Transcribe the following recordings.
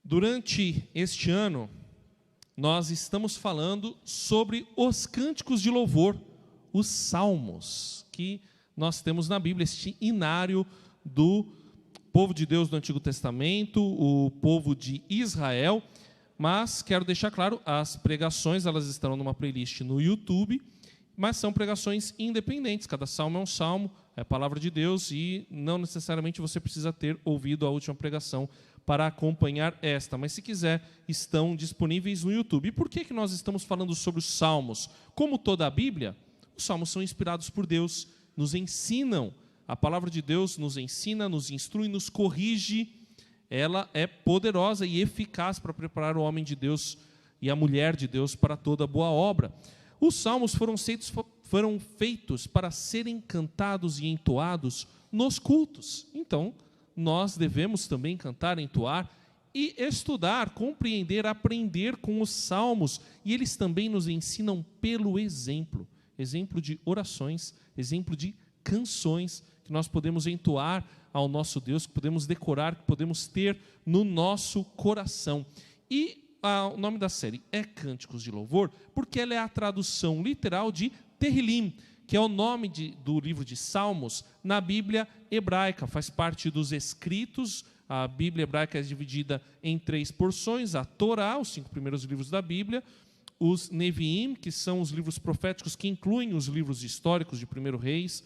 Durante este ano, nós estamos falando sobre os cânticos de louvor, os salmos, que nós temos na Bíblia, este inário do povo de Deus do Antigo Testamento, o povo de Israel. Mas quero deixar claro, as pregações elas estarão numa playlist no YouTube, mas são pregações independentes, cada salmo é um salmo, é a palavra de Deus, e não necessariamente você precisa ter ouvido a última pregação para acompanhar esta, mas se quiser, estão disponíveis no YouTube. E por que nós estamos falando sobre os salmos? Como toda a Bíblia, os salmos são inspirados por Deus, nos ensinam, a palavra de Deus nos ensina, nos instrui, nos corrige, ela é poderosa e eficaz para preparar o homem de Deus e a mulher de Deus para toda boa obra. Os salmos foram feitos para serem cantados e entoados nos cultos. Então, nós devemos também cantar, entoar e estudar, compreender, aprender com os salmos. E eles também nos ensinam pelo exemplo. Exemplo de orações, exemplo de canções que nós podemos entoar ao nosso Deus, que podemos decorar, que podemos ter no nosso coração. E o nome da série é Cânticos de Louvor, porque ela é a tradução literal de Terrilim, que é o nome do livro de Salmos na Bíblia hebraica, faz parte dos escritos. A Bíblia hebraica é dividida em 3 porções: a Torá, os 5 primeiros livros da Bíblia, os Neviim, que são os livros proféticos que incluem os livros históricos de 1 Reis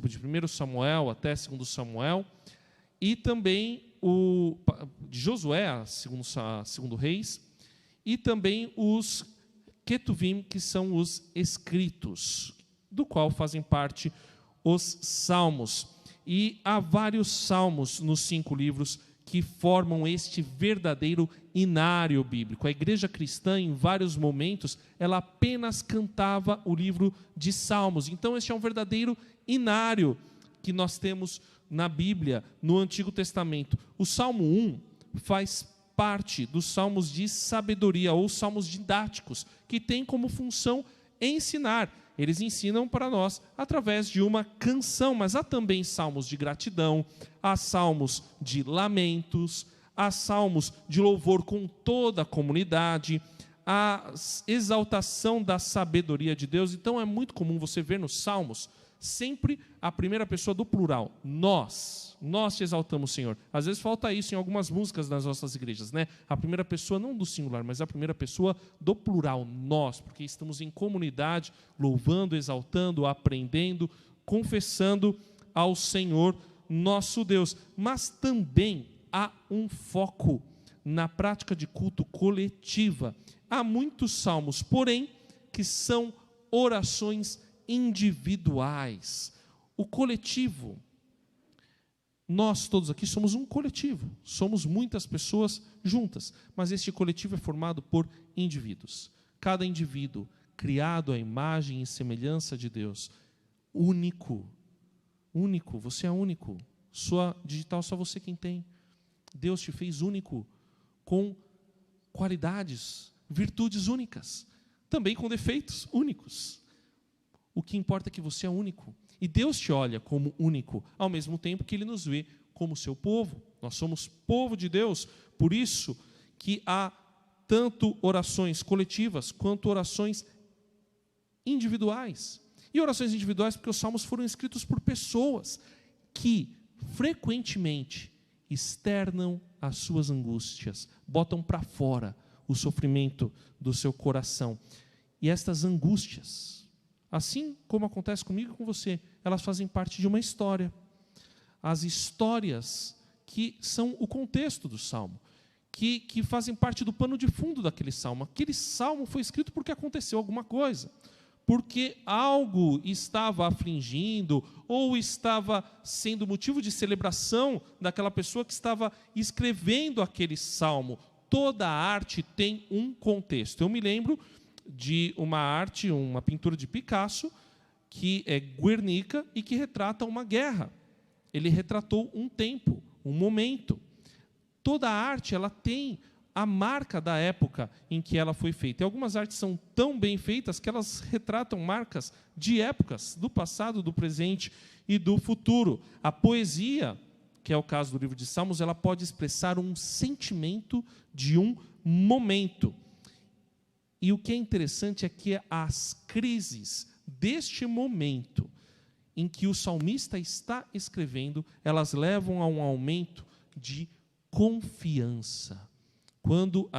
de 1 Samuel até 2 Samuel, e também de Josué a 2 Reis, e também os Ketuvim, que são os escritos, do qual fazem parte os salmos. E há vários salmos nos 5 livros que formam este verdadeiro inário bíblico. A igreja cristã, em vários momentos, ela apenas cantava o livro de Salmos. Então, este é um verdadeiro inário que nós temos na Bíblia, no Antigo Testamento. O Salmo 1 faz parte dos salmos de sabedoria, ou salmos didáticos, que tem como função ensinar. Eles ensinam para nós através de uma canção, mas há também salmos de gratidão, há salmos de lamentos, há salmos de louvor com toda a comunidade, a exaltação da sabedoria de Deus. Então é muito comum você ver nos salmos sempre a primeira pessoa do plural, nós te exaltamos, Senhor. Às vezes falta isso em algumas músicas das nossas igrejas, né? A primeira pessoa não do singular, mas a primeira pessoa do plural, nós, porque estamos em comunidade, louvando, exaltando, aprendendo, confessando ao Senhor nosso Deus. Mas também há um foco na prática de culto coletiva. Há muitos salmos, porém, que são orações individuais. O coletivo, nós todos aqui somos um coletivo, somos muitas pessoas juntas, mas este coletivo é formado por indivíduos. Cada indivíduo criado à imagem e semelhança de Deus, único, você é único, sua digital só você quem tem. Deus te fez único, com qualidades, virtudes únicas, também com defeitos únicos. O que importa é que você é único. E Deus te olha como único, ao mesmo tempo que Ele nos vê como seu povo. Nós somos povo de Deus, por isso que há tanto orações coletivas quanto orações individuais. E orações individuais porque os salmos foram escritos por pessoas que frequentemente externam as suas angústias, botam para fora o sofrimento do seu coração. E estas angústias, assim como acontece comigo e com você, elas fazem parte de uma história. As histórias que são o contexto do salmo, que fazem parte do pano de fundo daquele salmo. Aquele salmo foi escrito porque aconteceu alguma coisa, porque algo estava afligindo, ou estava sendo motivo de celebração daquela pessoa que estava escrevendo aquele salmo. Toda arte tem um contexto. Eu me lembro de uma arte, uma pintura de Picasso, que é Guernica e que retrata uma guerra. Ele retratou um tempo, um momento. Toda a arte ela tem a marca da época em que ela foi feita. E algumas artes são tão bem feitas que elas retratam marcas de épocas, do passado, do presente e do futuro. A poesia que é o caso do livro de Salmos, ela pode expressar um sentimento de um momento. E o que é interessante é que as crises deste momento em que o salmista está escrevendo, elas levam a um aumento de confiança. Quando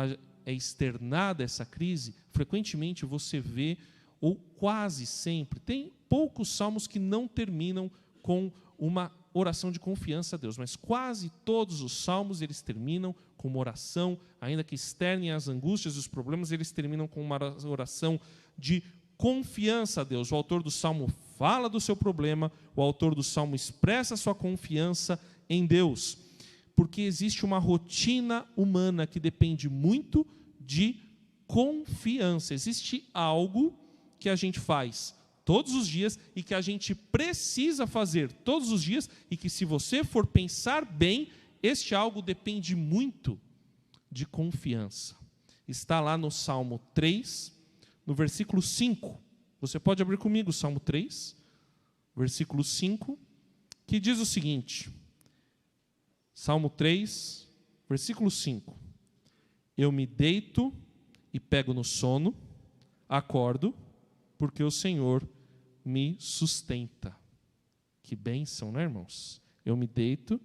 é externada essa crise, frequentemente você vê, ou quase sempre, tem poucos salmos que não terminam com uma oração de confiança a Deus, mas quase todos os salmos eles terminam com uma oração, ainda que externem as angústias e os problemas, eles terminam com uma oração de confiança a Deus. O autor do salmo fala do seu problema, o autor do salmo expressa sua confiança em Deus, porque existe uma rotina humana que depende muito de confiança. Existe algo que a gente faz todos os dias e que a gente precisa fazer todos os dias e que, se você for pensar bem, este algo depende muito de confiança. Está lá no Salmo 3, no versículo 5. Você pode abrir comigo o Salmo 3, versículo 5, que diz o seguinte, Salmo 3, versículo 5. Eu me deito e pego no sono, acordo, porque o Senhor me sustenta. Que bênção, né, irmãos? Eu me deito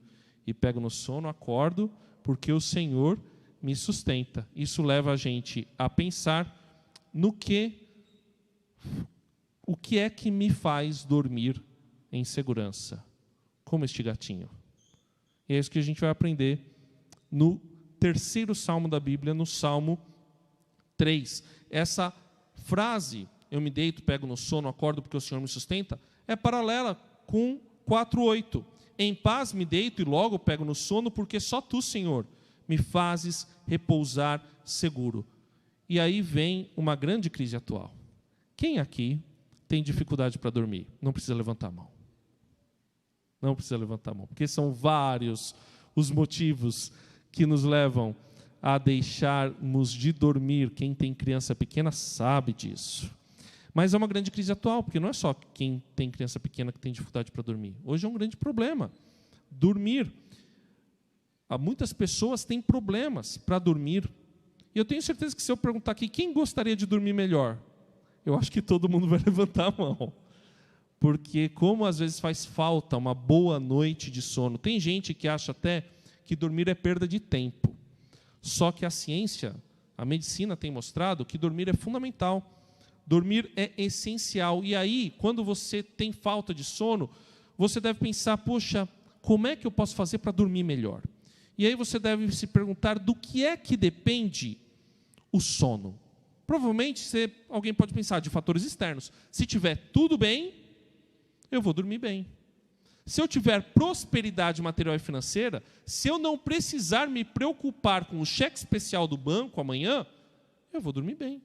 e pego no sono, acordo, porque o Senhor me sustenta. Isso leva a gente a pensar o que é que me faz dormir em segurança, como este gatinho. E é isso que a gente vai aprender no terceiro salmo da Bíblia, no Salmo 3. Essa frase, eu me deito, pego no sono, acordo porque o Senhor me sustenta, é paralela com 4:8. Em paz me deito e logo pego no sono, porque só tu, Senhor, me fazes repousar seguro. E aí vem uma grande crise atual. Quem aqui tem dificuldade para dormir? Não precisa levantar a mão. Não precisa levantar a mão, porque são vários os motivos que nos levam a deixarmos de dormir. Quem tem criança pequena sabe disso. Mas é uma grande crise atual, porque não é só quem tem criança pequena que tem dificuldade para dormir. Hoje é um grande problema. Dormir. Muitas pessoas têm problemas para dormir. E eu tenho certeza que, se eu perguntar aqui, quem gostaria de dormir melhor? Eu acho que todo mundo vai levantar a mão. Porque como às vezes faz falta uma boa noite de sono. Tem gente que acha até que dormir é perda de tempo. Só que a ciência, a medicina tem mostrado que dormir é fundamental. Dormir é essencial. E aí, quando você tem falta de sono, você deve pensar, poxa, como é que eu posso fazer para dormir melhor? E aí você deve se perguntar do que é que depende o sono. Provavelmente alguém pode pensar de fatores externos. Se tiver tudo bem, eu vou dormir bem. Se eu tiver prosperidade material e financeira, se eu não precisar me preocupar com o cheque especial do banco amanhã, eu vou dormir bem.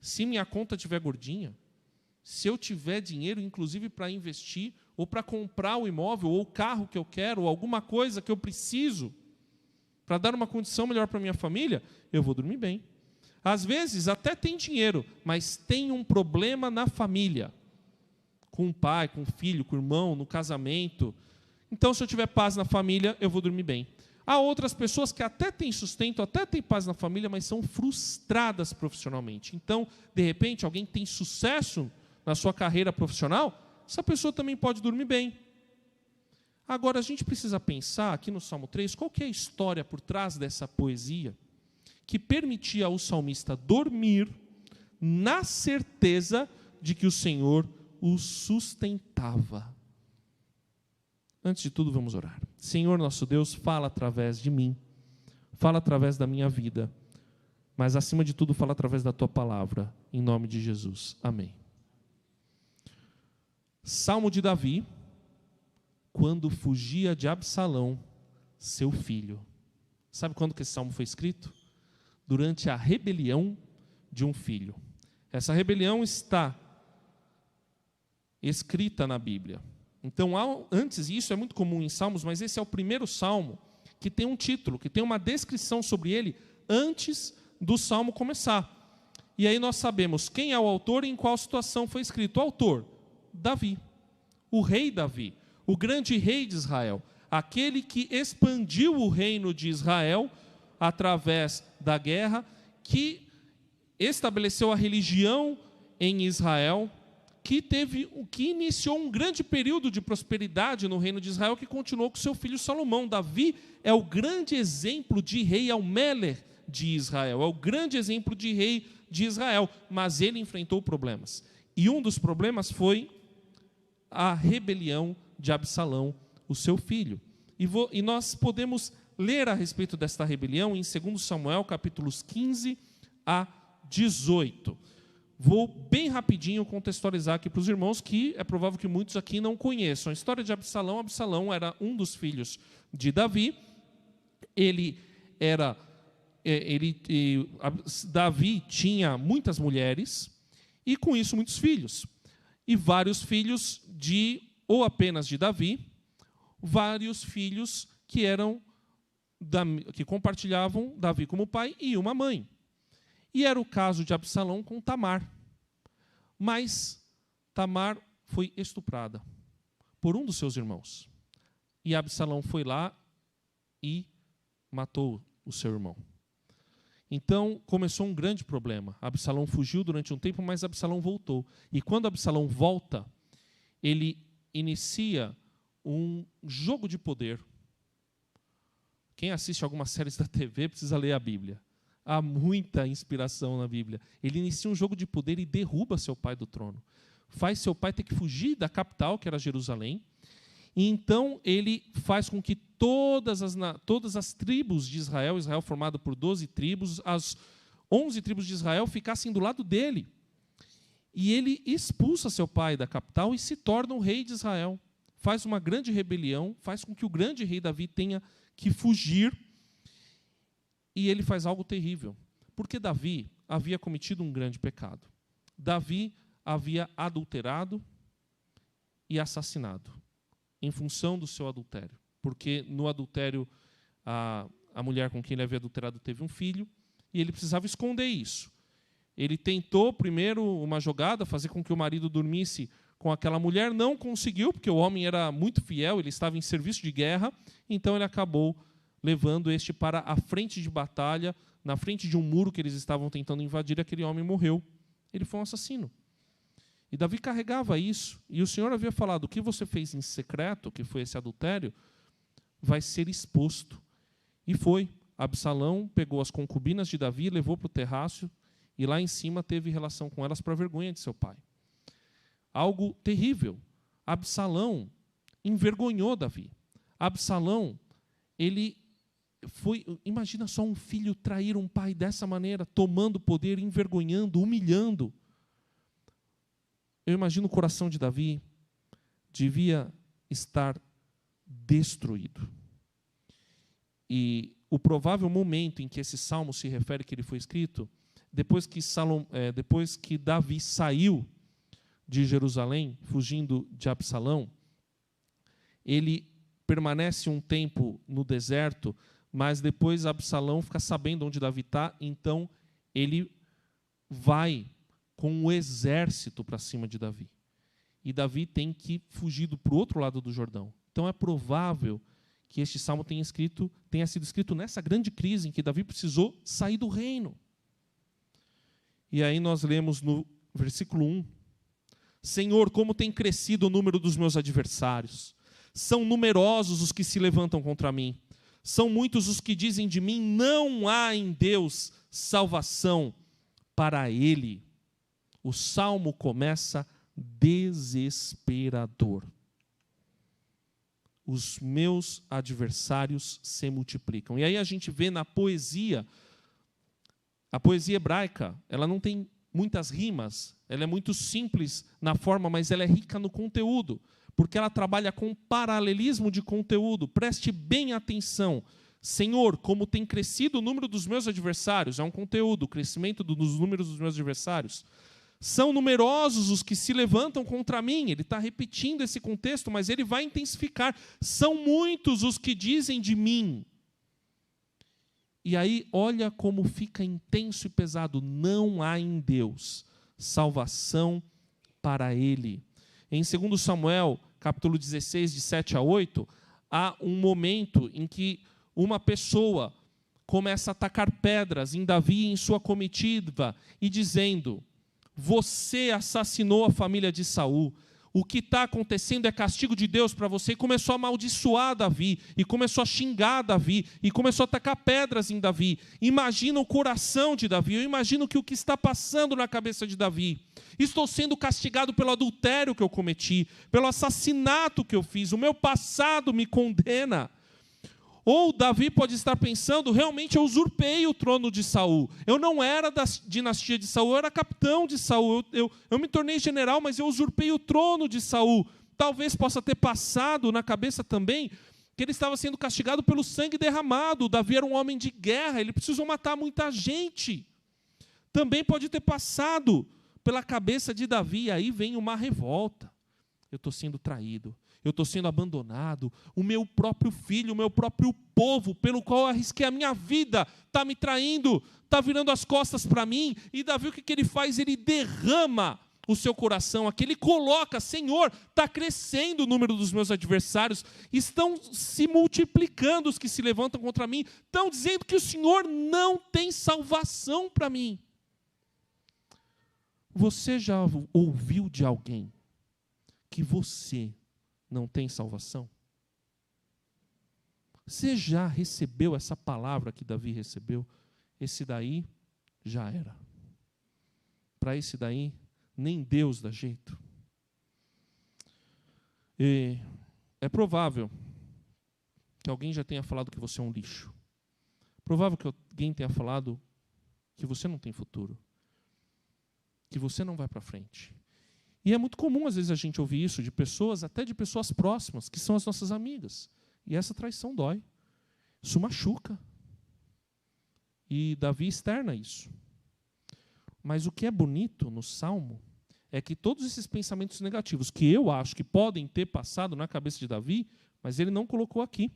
Se minha conta estiver gordinha, se eu tiver dinheiro, inclusive, para investir, ou para comprar o imóvel, ou o carro que eu quero, ou alguma coisa que eu preciso, para dar uma condição melhor para a minha família, eu vou dormir bem. Às vezes, até tem dinheiro, mas tem um problema na família. Com o pai, com o filho, com o irmão, no casamento. Então, se eu tiver paz na família, eu vou dormir bem. Há outras pessoas que até têm sustento, até têm paz na família, mas são frustradas profissionalmente. Então, de repente, alguém tem sucesso na sua carreira profissional, essa pessoa também pode dormir bem. Agora, a gente precisa pensar, aqui no Salmo 3, qual que é a história por trás dessa poesia que permitia ao salmista dormir na certeza de que o Senhor o sustentava. Antes de tudo, vamos orar. Senhor nosso Deus, fala através de mim, fala através da minha vida, mas acima de tudo, fala através da tua palavra, em nome de Jesus. Amém. Salmo de Davi, quando fugia de Absalão, seu filho. Sabe quando que esse salmo foi escrito? Durante a rebelião de um filho. Essa rebelião está escrita na Bíblia. Então, antes, isso é muito comum em salmos, mas esse é o primeiro salmo que tem um título, que tem uma descrição sobre ele antes do salmo começar. E aí nós sabemos quem é o autor e em qual situação foi escrito. O autor, Davi, o rei Davi, o grande rei de Israel. aquele que expandiu o reino de Israel através da guerra, que estabeleceu a religião em Israel, que iniciou um grande período de prosperidade no reino de Israel, que continuou com seu filho Salomão. Davi é o grande exemplo de rei, é o Meler de Israel, é o grande exemplo de rei de Israel, mas ele enfrentou problemas. E um dos problemas foi a rebelião de Absalão, o seu filho. E nós podemos ler a respeito desta rebelião em 2 Samuel, capítulos 15 a 18. Vou bem rapidinho contextualizar aqui para os irmãos, que é provável que muitos aqui não conheçam. A história de Absalão. Absalão era um dos filhos de Davi. Davi tinha muitas mulheres e com isso muitos filhos. E vários filhos ou apenas de Davi, vários filhos que compartilhavam Davi como pai e uma mãe. E era o caso de Absalão com Tamar. Mas Tamar foi estuprada por um dos seus irmãos. E Absalão foi lá e matou o seu irmão. Então começou um grande problema. Absalão fugiu durante um tempo, mas Absalão voltou. E quando Absalão volta, ele inicia um jogo de poder. Quem assiste algumas séries da TV precisa ler a Bíblia. Há muita inspiração na Bíblia. Ele inicia um jogo de poder e derruba seu pai do trono. Faz seu pai ter que fugir da capital, que era Jerusalém. E então ele faz com que todas as tribos de Israel, Israel formado por 12 tribos, as 11 tribos de Israel ficassem do lado dele. E ele expulsa seu pai da capital e se torna o rei de Israel. Faz uma grande rebelião, faz com que o grande rei Davi tenha que fugir. E ele faz algo terrível, porque Davi havia cometido um grande pecado. Davi havia adulterado e assassinado, em função do seu adultério. Porque no adultério, a mulher com quem ele havia adulterado teve um filho, e ele precisava esconder isso. Ele tentou primeiro uma jogada, fazer com que o marido dormisse com aquela mulher, não conseguiu, porque o homem era muito fiel, ele estava em serviço de guerra, então ele acabou levando este para a frente de batalha, na frente de um muro que eles estavam tentando invadir, e aquele homem morreu. Ele foi um assassino. E Davi carregava isso, e o Senhor havia falado: o que você fez em secreto, que foi esse adultério, vai ser exposto. E foi. Absalão pegou as concubinas de Davi, levou para o terraço, e lá em cima teve relação com elas para a vergonha de seu pai. Algo terrível. Absalão envergonhou Davi. Absalão, imagina só um filho trair um pai dessa maneira, tomando poder, envergonhando, humilhando. Eu imagino o coração de Davi devia estar destruído. E o provável momento em que esse salmo se refere que ele foi escrito, depois que Davi saiu de Jerusalém, fugindo de Absalão, ele permanece um tempo no deserto, mas depois Absalão fica sabendo onde Davi está, então ele vai com o exército para cima de Davi. E Davi tem que fugir para o outro lado do Jordão. Então é provável que este salmo tenha sido escrito nessa grande crise em que Davi precisou sair do reino. E aí nós lemos no versículo 1: Senhor, como tem crescido o número dos meus adversários. São numerosos os que se levantam contra mim. São muitos os que dizem de mim: não há em Deus salvação para ele. O salmo começa desesperador. Os meus adversários se multiplicam. E aí a gente vê na poesia, a poesia hebraica, ela não tem muitas rimas, ela é muito simples na forma, mas ela é rica no conteúdo, porque ela trabalha com paralelismo de conteúdo. Preste bem atenção. Senhor, como tem crescido o número dos meus adversários, é um conteúdo, o crescimento dos números dos meus adversários. São numerosos os que se levantam contra mim. Ele está repetindo esse contexto, mas ele vai intensificar. São muitos os que dizem de mim. E aí, olha como fica intenso e pesado. Não há em Deus salvação para ele. Em 2 Samuel, capítulo 16, de 7 a 8, há um momento em que uma pessoa começa a atacar pedras em Davi e em sua comitiva, e dizendo: você assassinou a família de Saul, o que está acontecendo é castigo de Deus para você. E começou a amaldiçoar Davi, e começou a xingar Davi, e começou a atacar pedras em Davi. Imagina o coração de Davi, eu imagino que o que está passando na cabeça de Davi. Estou sendo castigado pelo adultério que eu cometi, pelo assassinato que eu fiz, o meu passado me condena. Ou Davi pode estar pensando: realmente eu usurpei o trono de Saul. Eu não era da dinastia de Saul, eu era capitão de Saul. Eu me tornei general, mas eu usurpei o trono de Saul. Talvez possa ter passado na cabeça também que ele estava sendo castigado pelo sangue derramado. Davi era um homem de guerra, ele precisou matar muita gente. Também pode ter passado pela cabeça de Davi, aí vem uma revolta. Eu estou sendo traído, eu estou sendo abandonado, o meu próprio filho, o meu próprio povo, pelo qual eu arrisquei a minha vida, está me traindo, está virando as costas para mim. E Davi, o que ele faz? Ele derrama o seu coração, aqui ele coloca: Senhor, está crescendo o número dos meus adversários, estão se multiplicando os que se levantam contra mim, estão dizendo que o Senhor não tem salvação para mim. Você já ouviu de alguém que você não tem salvação? Você já recebeu essa palavra que Davi recebeu? Esse daí já era. Para esse daí, nem Deus dá jeito. E é provável que alguém já tenha falado que você é um lixo. Provável que alguém tenha falado que você não tem futuro, que você não vai para frente. E é muito comum, às vezes, a gente ouvir isso de pessoas, até de pessoas próximas, que são as nossas amigas. E essa traição dói. Isso machuca. E Davi externa isso. Mas o que é bonito no Salmo é que todos esses pensamentos negativos, que eu acho que podem ter passado na cabeça de Davi, mas ele não colocou aqui,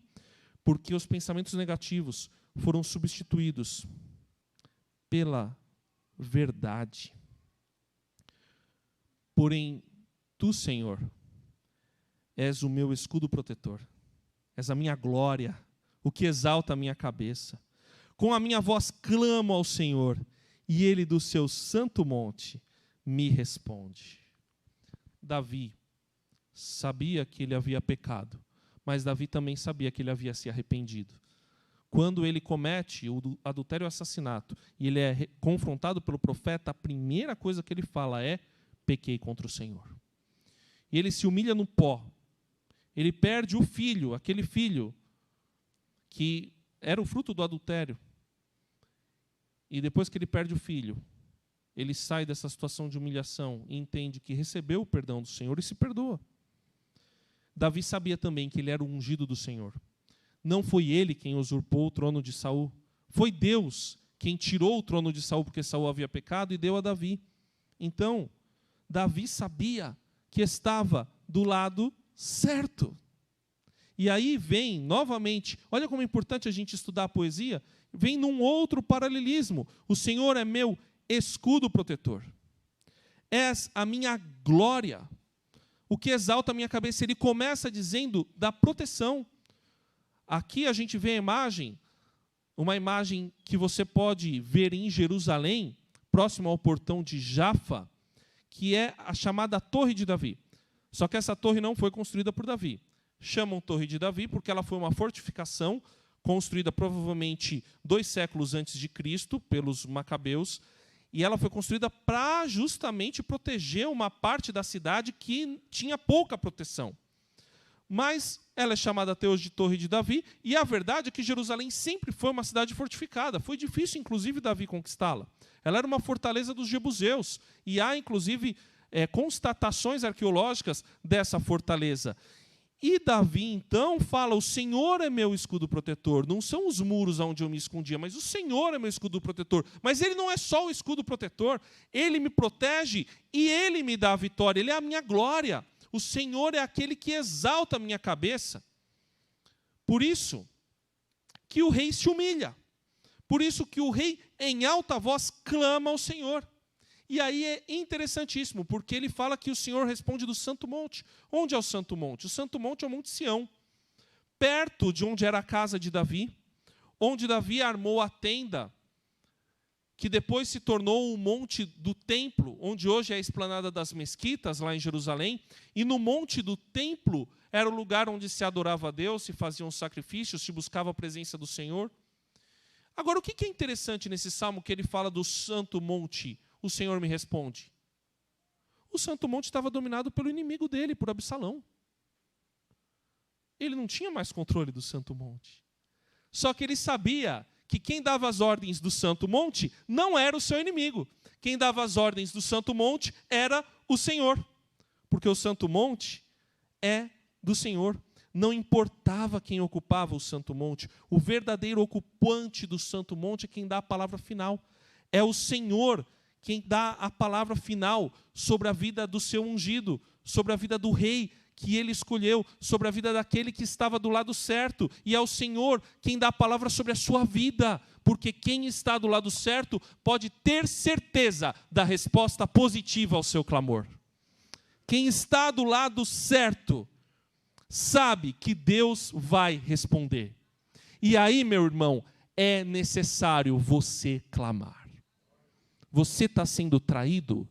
porque os pensamentos negativos foram substituídos pela verdade. Porém, tu, Senhor, és o meu escudo protetor, és a minha glória, o que exalta a minha cabeça. Com a minha voz clamo ao Senhor, e Ele do seu santo monte me responde. Davi sabia que ele havia pecado, mas Davi também sabia que ele havia se arrependido. Quando ele comete o adultério e o assassinato, e ele é confrontado pelo profeta, a primeira coisa que ele fala é: pequei contra o Senhor. E ele se humilha no pó. Ele perde o filho, aquele filho que era o fruto do adultério. E depois que ele perde o filho, ele sai dessa situação de humilhação e entende que recebeu o perdão do Senhor e se perdoa. Davi sabia também que ele era o ungido do Senhor. Não foi ele quem usurpou o trono de Saul. Foi Deus quem tirou o trono de Saul porque Saul havia pecado e deu a Davi. Então, Davi sabia que estava do lado certo. E aí vem, novamente, olha como é importante a gente estudar a poesia, vem num outro paralelismo. O Senhor é meu escudo protetor. És a minha glória, o que exalta a minha cabeça. Ele começa dizendo da proteção. Aqui a gente vê a imagem, uma imagem que você pode ver em Jerusalém, próximo ao portão de Jafa, que é a chamada Torre de Davi. Só que essa torre não foi construída por Davi. Chamam Torre de Davi porque ela foi uma fortificação construída provavelmente 2 séculos antes de Cristo, pelos macabeus, e ela foi construída para justamente proteger uma parte da cidade que tinha pouca proteção. Mas ela é chamada até hoje de Torre de Davi, e a verdade é que Jerusalém sempre foi uma cidade fortificada. Foi difícil, inclusive, Davi conquistá-la. Ela era uma fortaleza dos jebuseus, e há, inclusive, constatações arqueológicas dessa fortaleza. E Davi, então, fala: o Senhor é meu escudo protetor. Não são os muros onde eu me escondia, mas o Senhor é meu escudo protetor. Mas Ele não é só o escudo protetor. Ele me protege e Ele me dá a vitória. Ele é a minha glória. O Senhor é aquele que exalta a minha cabeça. Por isso que o rei se humilha. Por isso que o rei, em alta voz, clama ao Senhor. E aí é interessantíssimo, porque ele fala que o Senhor responde do Santo Monte. Onde é o Santo Monte? O Santo Monte é o Monte Sião, perto de onde era a casa de Davi, onde Davi armou a tenda, que depois se tornou o monte do templo, onde hoje é a esplanada das mesquitas, lá em Jerusalém. E no monte do templo era o lugar onde se adorava a Deus, se faziam sacrifícios, se buscava a presença do Senhor. Agora, o que é interessante nesse salmo que ele fala do santo monte? O Senhor me responde. O santo monte estava dominado pelo inimigo dele, por Absalão. Ele não tinha mais controle do santo monte. Só que ele sabia que quem dava as ordens do santo monte não era o seu inimigo. Quem dava as ordens do santo monte era o Senhor. Porque o santo monte é do Senhor. Não importava quem ocupava o santo monte. O verdadeiro ocupante do santo monte é quem dá a palavra final. É o Senhor quem dá a palavra final sobre a vida do seu ungido, sobre a vida do rei que ele escolheu, sobre a vida daquele que estava do lado certo. E é o Senhor quem dá a palavra sobre a sua vida, porque quem está do lado certo pode ter certeza da resposta positiva ao seu clamor. Quem está do lado certo sabe que Deus vai responder. E aí, meu irmão, é necessário você clamar. Você está sendo traído?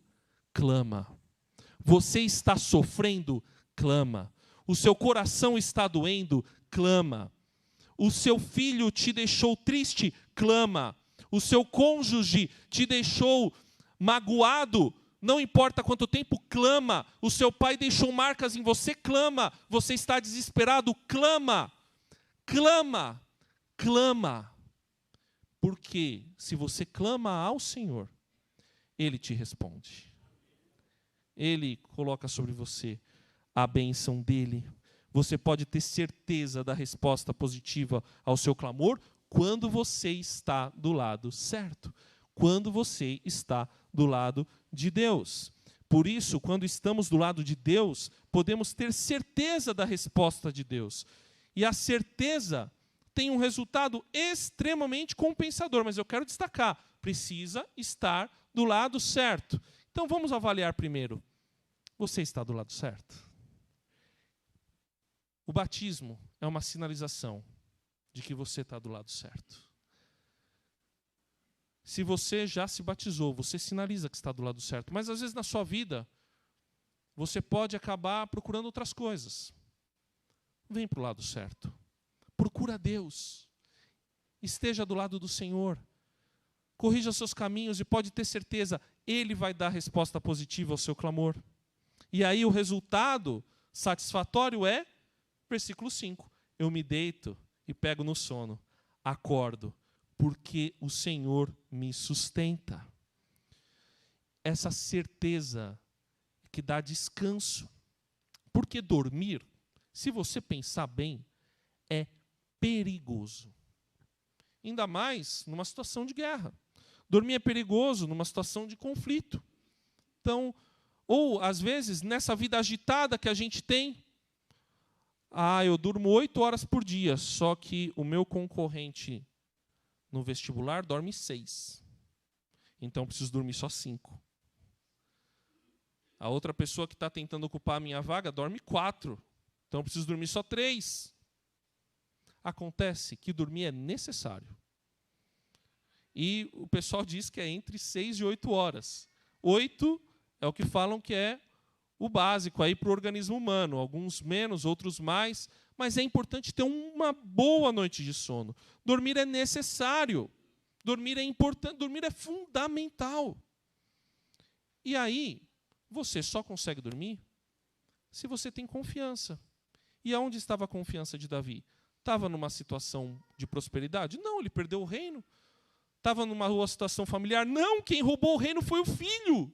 Clama. Você está sofrendo? Clama. O seu coração está doendo? Clama. O seu filho te deixou triste? Clama. O seu cônjuge te deixou magoado? Não importa quanto tempo, clama. O seu pai deixou marcas em você? Clama. Você está desesperado? Clama. Clama. Clama. Porque se você clama ao Senhor, Ele te responde. Ele coloca sobre você a bênção dele. Você pode ter certeza da resposta positiva ao seu clamor quando você está do lado certo. Quando você está do lado de Deus. Por isso, quando estamos do lado de Deus, podemos ter certeza da resposta de Deus. E a certeza tem um resultado extremamente compensador. Mas eu quero destacar, precisa estar do lado certo. Então vamos avaliar primeiro. Você está do lado certo? O batismo é uma sinalização de que você está do lado certo. Se você já se batizou, você sinaliza que está do lado certo. Mas às vezes na sua vida, você pode acabar procurando outras coisas. Vem para o lado certo. Procura Deus. Esteja do lado do Senhor. Corrija seus caminhos e pode ter certeza, Ele vai dar resposta positiva ao seu clamor. E aí o resultado satisfatório é, versículo 5, eu me deito e pego no sono, acordo, porque o Senhor me sustenta. Essa certeza que dá descanso. Porque dormir, se você pensar bem, é perigoso. Ainda mais numa situação de guerra. Dormir é perigoso numa situação de conflito. Então, ou às vezes, nessa vida agitada que a gente tem, eu durmo 8 horas por dia, só que o meu concorrente no vestibular dorme 6. Então, eu preciso dormir só 5. A outra pessoa que está tentando ocupar a minha vaga dorme 4. Então, eu preciso dormir só 3. Acontece que dormir é necessário. E o pessoal diz que é entre 6 e 8 horas. 8 é o que falam que é o básico aí para o organismo humano. Alguns menos, outros mais. Mas é importante ter uma boa noite de sono. Dormir é necessário. Dormir é importante. Dormir é fundamental. E aí, você só consegue dormir se você tem confiança. E aonde estava a confiança de Davi? Estava numa situação de prosperidade? Não, ele perdeu o reino. Estava numa boa situação familiar? Não, quem roubou o reino foi o filho.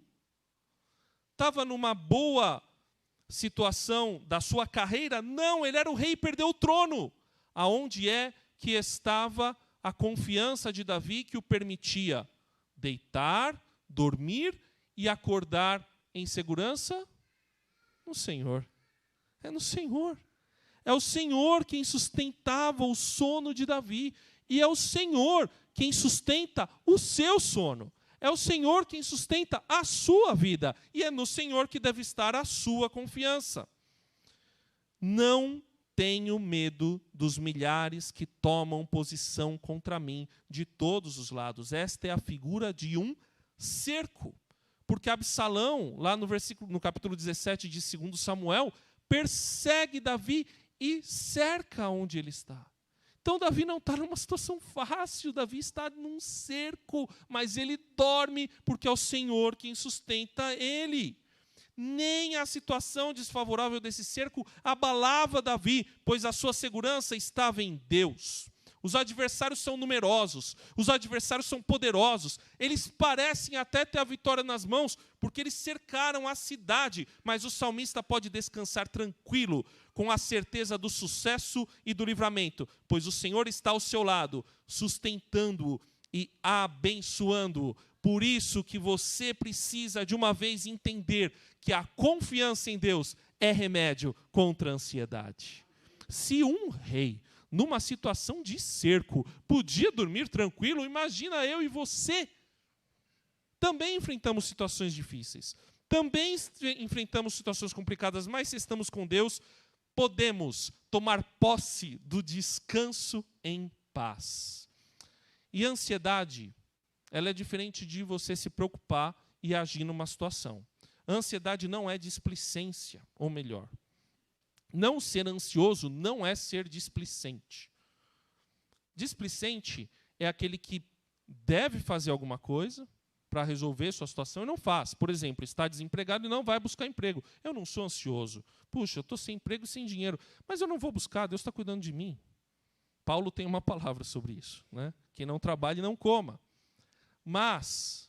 Estava numa boa situação da sua carreira? Não, ele era o rei e perdeu o trono. Aonde é que estava a confiança de Davi que o permitia deitar, dormir e acordar em segurança? No Senhor. É no Senhor. É o Senhor quem sustentava o sono de Davi. E é o Senhor quem sustenta o seu sono. É o Senhor quem sustenta a sua vida. E é no Senhor que deve estar a sua confiança. Não tenho medo dos milhares que tomam posição contra mim de todos os lados. Esta é a figura de um cerco. Porque Absalão, lá no capítulo 17 de 2 Samuel, persegue Davi e cerca onde ele está. Então Davi não está numa situação fácil, Davi está num cerco, mas ele dorme porque é o Senhor quem sustenta ele. Nem a situação desfavorável desse cerco abalava Davi, pois a sua segurança estava em Deus. Os adversários são numerosos, os adversários são poderosos, eles parecem até ter a vitória nas mãos, porque eles cercaram a cidade, mas o salmista pode descansar tranquilo, com a certeza do sucesso e do livramento, pois o Senhor está ao seu lado, sustentando-o e abençoando-o. Por isso que você precisa de uma vez entender que a confiança em Deus é remédio contra a ansiedade. Se um rei, numa situação de cerco, podia dormir tranquilo, imagina eu e você. Também enfrentamos situações difíceis, também enfrentamos situações complicadas, mas se estamos com Deus, podemos tomar posse do descanso em paz. E a ansiedade, ela é diferente de você se preocupar e agir numa situação. A ansiedade não é displicência, ou melhor, não ser ansioso não é ser displicente. Displicente é aquele que deve fazer alguma coisa para resolver sua situação e não faz. Por exemplo, está desempregado e não vai buscar emprego. Eu não sou ansioso. Puxa, eu estou sem emprego e sem dinheiro, mas eu não vou buscar, Deus está cuidando de mim. Paulo tem uma palavra sobre isso, né? Quem não trabalhe, não coma. Mas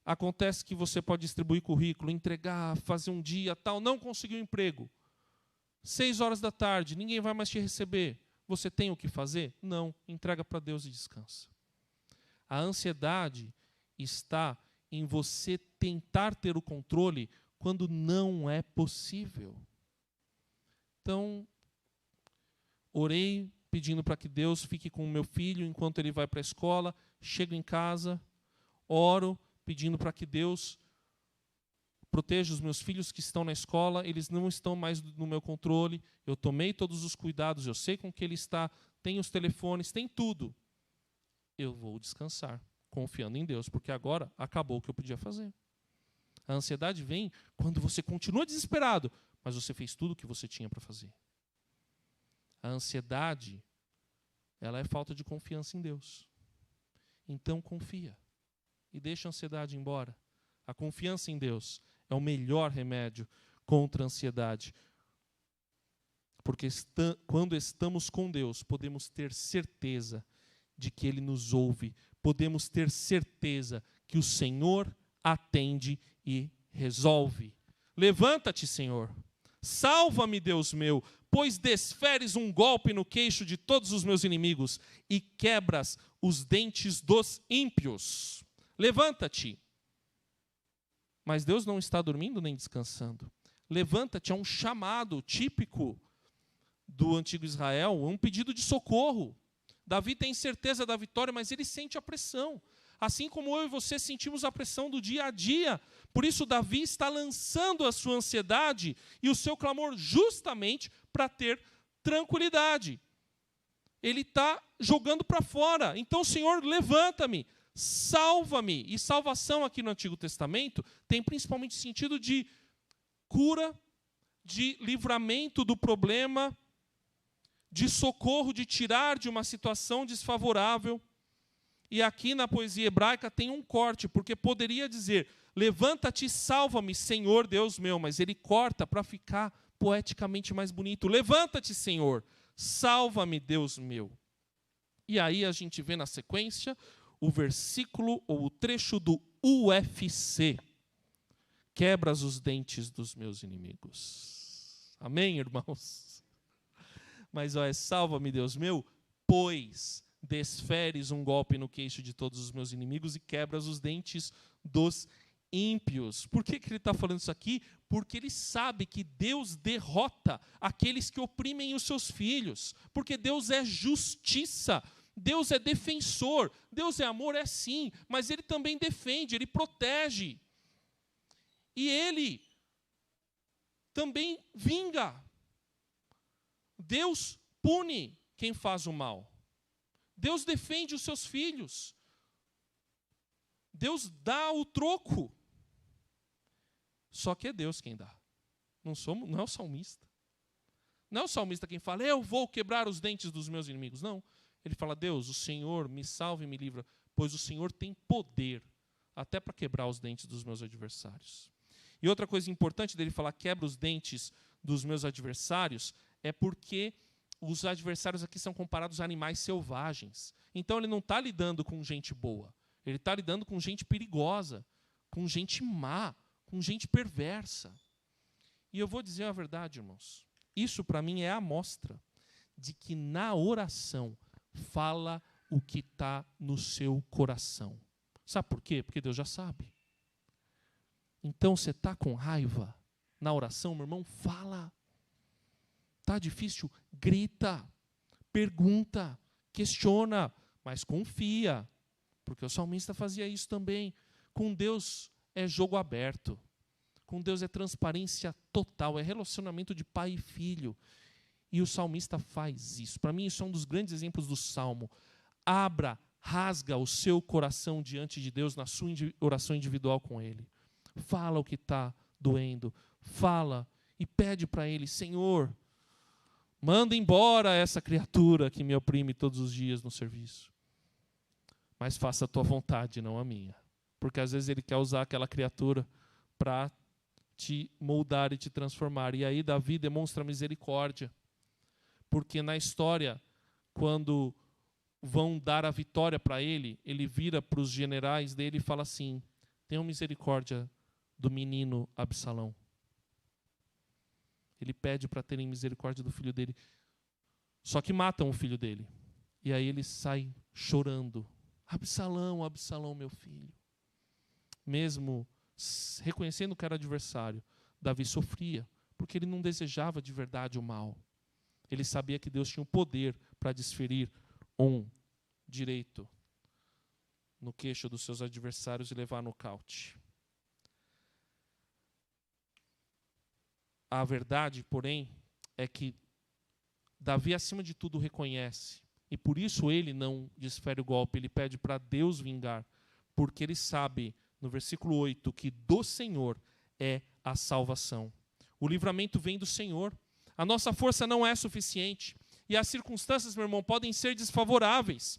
acontece que você pode distribuir currículo, entregar, fazer um dia, tal, não conseguiu emprego. 6 horas da tarde, ninguém vai mais te receber. Você tem o que fazer? Não. Entrega para Deus e descansa. A ansiedade está em você tentar ter o controle quando não é possível. Então, orei pedindo para que Deus fique com o meu filho enquanto ele vai para a escola. Chego em casa, oro pedindo para que Deus proteja os meus filhos que estão na escola, eles não estão mais no meu controle, eu tomei todos os cuidados, eu sei com que ele está, tem os telefones, tem tudo. Eu vou descansar, confiando em Deus, porque agora acabou o que eu podia fazer. A ansiedade vem quando você continua desesperado, mas você fez tudo o que você tinha para fazer. A ansiedade, ela é falta de confiança em Deus. Então confia e deixa a ansiedade embora. A confiança em Deus é o melhor remédio contra a ansiedade. Porque quando estamos com Deus, podemos ter certeza de que Ele nos ouve. Podemos ter certeza que o Senhor atende e resolve. Levanta-te, Senhor. Salva-me, Deus meu, pois desferes um golpe no queixo de todos os meus inimigos e quebras os dentes dos ímpios. Levanta-te. Mas Deus não está dormindo nem descansando. Levanta-te é um chamado típico do antigo Israel, um pedido de socorro. Davi tem certeza da vitória, mas ele sente a pressão. Assim como eu e você sentimos a pressão do dia a dia. Por isso Davi está lançando a sua ansiedade e o seu clamor justamente para ter tranquilidade. Ele está jogando para fora. Então, Senhor, levanta-me. Salva-me. E salvação aqui no Antigo Testamento tem principalmente sentido de cura, de livramento do problema, de socorro, de tirar de uma situação desfavorável. E aqui na poesia hebraica tem um corte, porque poderia dizer, levanta-te e salva-me, Senhor Deus meu, mas ele corta para ficar poeticamente mais bonito. Levanta-te, Senhor, salva-me, Deus meu. E aí a gente vê na sequência o versículo ou o trecho do UFC. Quebras os dentes dos meus inimigos. Amém, irmãos? Mas olha, salva-me, Deus meu, pois desferes um golpe no queixo de todos os meus inimigos e quebras os dentes dos ímpios. Por que ele está falando isso aqui? Porque ele sabe que Deus derrota aqueles que oprimem os seus filhos. Porque Deus é justiça. Deus é defensor, Deus é amor, é sim, mas Ele também defende, Ele protege. E Ele também vinga. Deus pune quem faz o mal. Deus defende os seus filhos. Deus dá o troco. Só que é Deus quem dá. Não é o salmista. Não é o salmista quem fala, eu vou quebrar os dentes dos meus inimigos. Não. Ele fala, Deus, o Senhor me salva e me livra, pois o Senhor tem poder até para quebrar os dentes dos meus adversários. E outra coisa importante dele falar, quebra os dentes dos meus adversários, é porque os adversários aqui são comparados a animais selvagens. Então ele não está lidando com gente boa. Ele está lidando com gente perigosa, com gente má, com gente perversa. E eu vou dizer a verdade, irmãos. Isso para mim é a amostra de que na oração fala o que está no seu coração. Sabe por quê? Porque Deus já sabe. Então você está com raiva na oração, meu irmão, fala. Está difícil? Grita, pergunta, questiona, mas confia. Porque o salmista fazia isso também. Com Deus é jogo aberto. Com Deus é transparência total, é relacionamento de pai e filho. E o salmista faz isso. Para mim, isso é um dos grandes exemplos do Salmo. Rasga o seu coração diante de Deus na sua oração individual com Ele. Fala o que está doendo. Fala e pede para Ele, Senhor, manda embora essa criatura que me oprime todos os dias no serviço. Mas faça a tua vontade, não a minha. Porque às vezes Ele quer usar aquela criatura para te moldar e te transformar. E aí Davi demonstra misericórdia. Porque na história, quando vão dar a vitória para ele, ele vira para os generais dele e fala assim, tenham misericórdia do menino Absalão. Ele pede para terem misericórdia do filho dele. Só que matam o filho dele. E aí ele sai chorando. Absalão, Absalão, meu filho. Mesmo reconhecendo que era adversário, Davi sofria, porque ele não desejava de verdade o mal. Ele sabia que Deus tinha o poder para desferir um direito no queixo dos seus adversários e levar a nocaute. A verdade, porém, é que Davi, acima de tudo, reconhece, e por isso ele não desfere o golpe, ele pede para Deus vingar, porque ele sabe, no versículo 8, que do Senhor é a salvação. O livramento vem do Senhor. A nossa força não é suficiente. E as circunstâncias, meu irmão, podem ser desfavoráveis.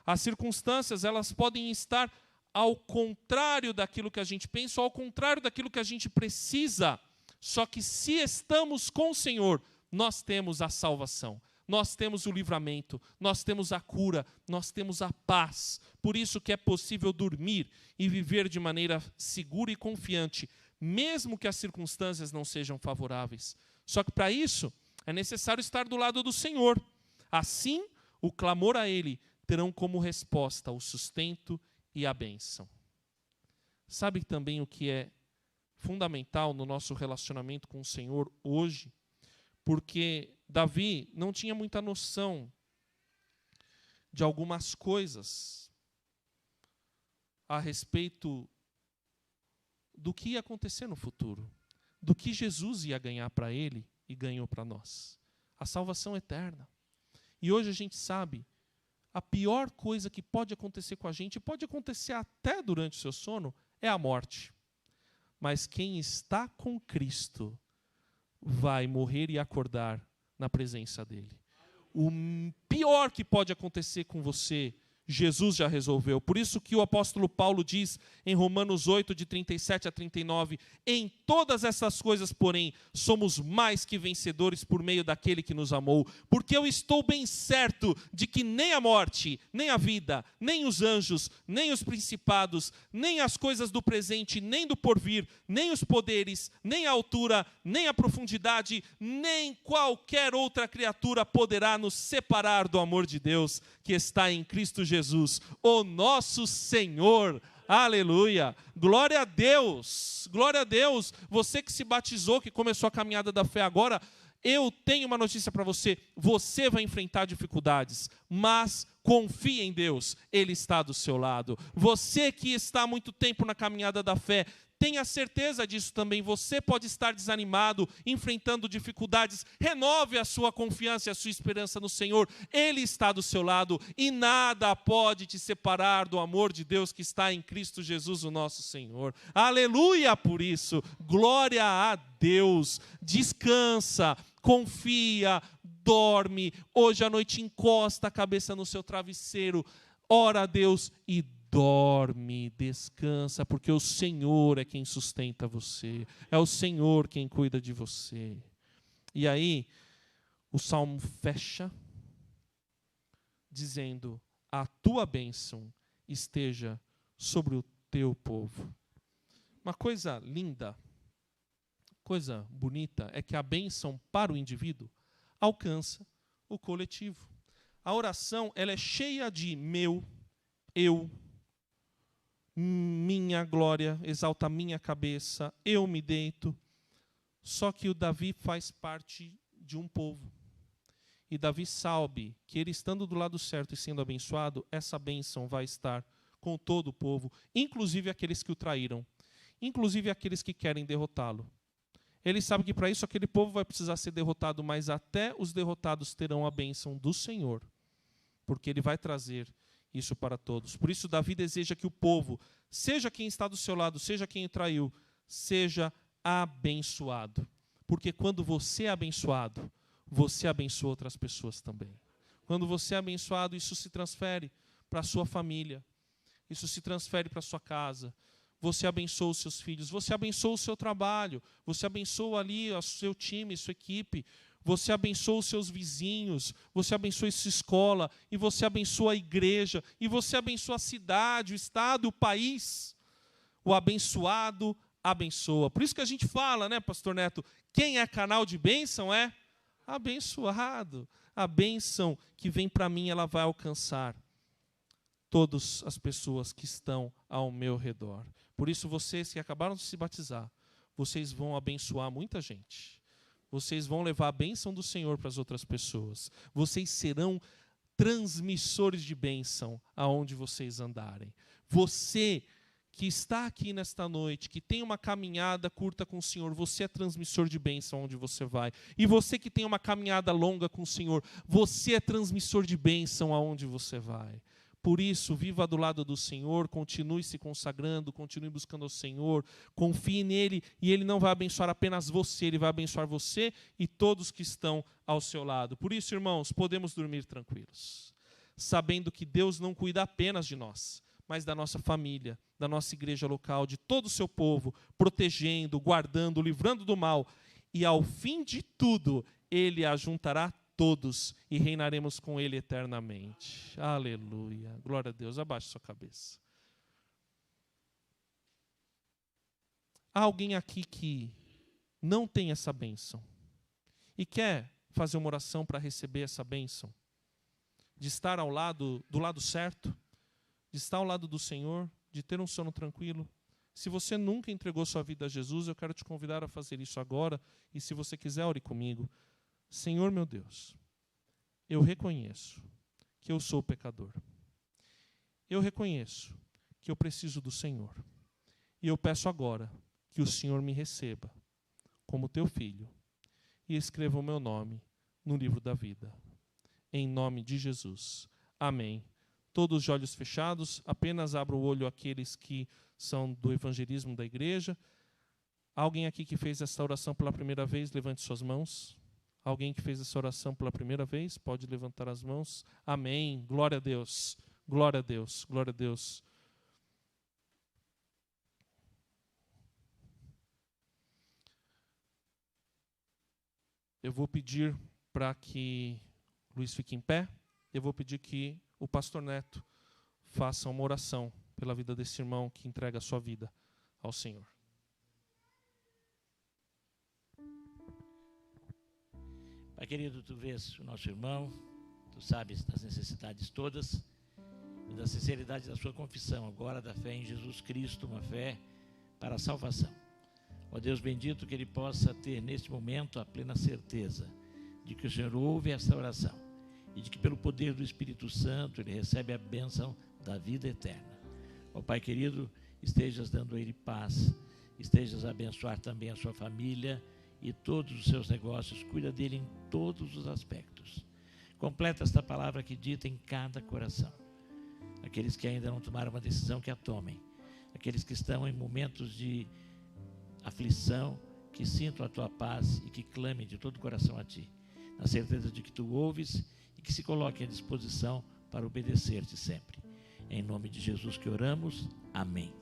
As circunstâncias, elas podem estar ao contrário daquilo que a gente pensa, ou ao contrário daquilo que a gente precisa. Só que se estamos com o Senhor, nós temos a salvação. Nós temos o livramento, nós temos a cura, nós temos a paz. Por isso que é possível dormir e viver de maneira segura e confiante, mesmo que as circunstâncias não sejam favoráveis. Só que para isso é necessário estar do lado do Senhor. Assim, o clamor a Ele terão como resposta o sustento e a bênção. Sabe também o que é fundamental no nosso relacionamento com o Senhor hoje? Porque Davi não tinha muita noção de algumas coisas a respeito do que ia acontecer no futuro, do que Jesus ia ganhar para ele e ganhou para nós. A salvação eterna. E hoje a gente sabe, a pior coisa que pode acontecer com a gente, pode acontecer até durante o seu sono, é a morte. Mas quem está com Cristo vai morrer e acordar na presença dele. O pior que pode acontecer com você, Jesus já resolveu. Por isso que o apóstolo Paulo diz em Romanos 8, de 37 a 39, em todas essas coisas, porém, somos mais que vencedores por meio daquele que nos amou, porque eu estou bem certo de que nem a morte, nem a vida, nem os anjos, nem os principados, nem as coisas do presente, nem do porvir, nem os poderes, nem a altura, nem a profundidade, nem qualquer outra criatura poderá nos separar do amor de Deus que está em Cristo Jesus, o nosso Senhor. Aleluia, glória a Deus, glória a Deus. Você que se batizou, que começou a caminhada da fé agora, eu tenho uma notícia para você, você vai enfrentar dificuldades, mas confie em Deus, Ele está do seu lado. Você que está há muito tempo na caminhada da fé, Tenha certeza disso também. Você pode estar desanimado, enfrentando dificuldades. Renove a sua confiança e a sua esperança no Senhor. Ele está do seu lado e nada pode te separar do amor de Deus que está em Cristo Jesus, o nosso Senhor. Aleluia por isso. Glória a Deus. Descansa, confia, dorme. Hoje à noite encosta a cabeça no seu travesseiro. Ora a Deus e dorme, descansa, porque o Senhor é quem sustenta você. É o Senhor quem cuida de você. E aí, o Salmo fecha dizendo: a tua bênção esteja sobre o teu povo. Uma coisa linda, coisa bonita, é que a bênção para o indivíduo alcança o coletivo. A oração, ela é cheia de meu, eu, minha glória, exalta a minha cabeça, eu me deito. Só que o Davi faz parte de um povo. E Davi sabe que ele estando do lado certo e sendo abençoado, essa bênção vai estar com todo o povo, inclusive aqueles que o traíram, inclusive aqueles que querem derrotá-lo. Ele sabe que para isso aquele povo vai precisar ser derrotado, mas até os derrotados terão a bênção do Senhor, porque ele vai trazer isso para todos. Por isso Davi deseja que o povo, seja quem está do seu lado, seja quem o traiu, seja abençoado. Porque quando você é abençoado, você abençoa outras pessoas também. Quando você é abençoado, isso se transfere para a sua família, isso se transfere para a sua casa. Você abençoa os seus filhos, você abençoa o seu trabalho, você abençoa ali o seu time, sua equipe, você abençoa os seus vizinhos, você abençoa essa escola, e você abençoa a igreja, e você abençoa a cidade, o estado, o país. O abençoado abençoa. Por isso que a gente fala, né, pastor Neto, quem é canal de bênção é abençoado. A bênção que vem para mim, ela vai alcançar todas as pessoas que estão ao meu redor. Por isso, vocês que acabaram de se batizar, vocês vão abençoar muita gente. Vocês vão levar a bênção do Senhor para as outras pessoas. Vocês serão transmissores de bênção aonde vocês andarem. Você que está aqui nesta noite, que tem uma caminhada curta com o Senhor, você é transmissor de bênção onde você vai. E você que tem uma caminhada longa com o Senhor, você é transmissor de bênção aonde você vai. Por isso, viva do lado do Senhor, continue se consagrando, continue buscando o Senhor, confie nele, e ele não vai abençoar apenas você, ele vai abençoar você e todos que estão ao seu lado. Por isso, irmãos, podemos dormir tranquilos, sabendo que Deus não cuida apenas de nós, mas da nossa família, da nossa igreja local, de todo o seu povo, protegendo, guardando, livrando do mal, e ao fim de tudo, ele ajuntará todos e reinaremos com ele eternamente. Aleluia. Glória a Deus. Abaixe sua cabeça. Há alguém aqui que não tem essa bênção e quer fazer uma oração para receber essa bênção? De estar do lado certo, de estar ao lado do Senhor, de ter um sono tranquilo? Se você nunca entregou sua vida a Jesus, eu quero te convidar a fazer isso agora. E se você quiser, ore comigo. Senhor meu Deus, eu reconheço que eu sou pecador. Eu reconheço que eu preciso do Senhor. E eu peço agora que o Senhor me receba como teu filho e escreva o meu nome no livro da vida. Em nome de Jesus. Amém. Todos os olhos fechados, apenas abra o olho aqueles que são do evangelismo da igreja. Alguém aqui que fez essa oração pela primeira vez, levante suas mãos. Alguém que fez essa oração pela primeira vez, pode levantar as mãos. Amém. Glória a Deus. Glória a Deus. Glória a Deus. Eu vou pedir para que Luiz fique em pé. Eu vou pedir que o pastor Neto faça uma oração pela vida desse irmão que entrega a sua vida ao Senhor. Pai querido, tu vês o nosso irmão, tu sabes das necessidades todas e da sinceridade da sua confissão, agora da fé em Jesus Cristo, uma fé para a salvação. Ó Deus bendito, que ele possa ter neste momento a plena certeza de que o Senhor ouve esta oração e de que pelo poder do Espírito Santo ele recebe a bênção da vida eterna. Ó Pai querido, estejas dando a ele paz estejas a abençoar também a sua família e todos os seus negócios. Cuida dele em todos os aspectos. Completa esta palavra que dita em cada coração. Aqueles que ainda não tomaram uma decisão, que a tomem. Aqueles que estão em momentos de aflição, que sintam a tua paz e que clamem de todo o coração a ti, na certeza de que tu ouves e que se coloquem à disposição para obedecer-te sempre. Em nome de Jesus que oramos. Amém.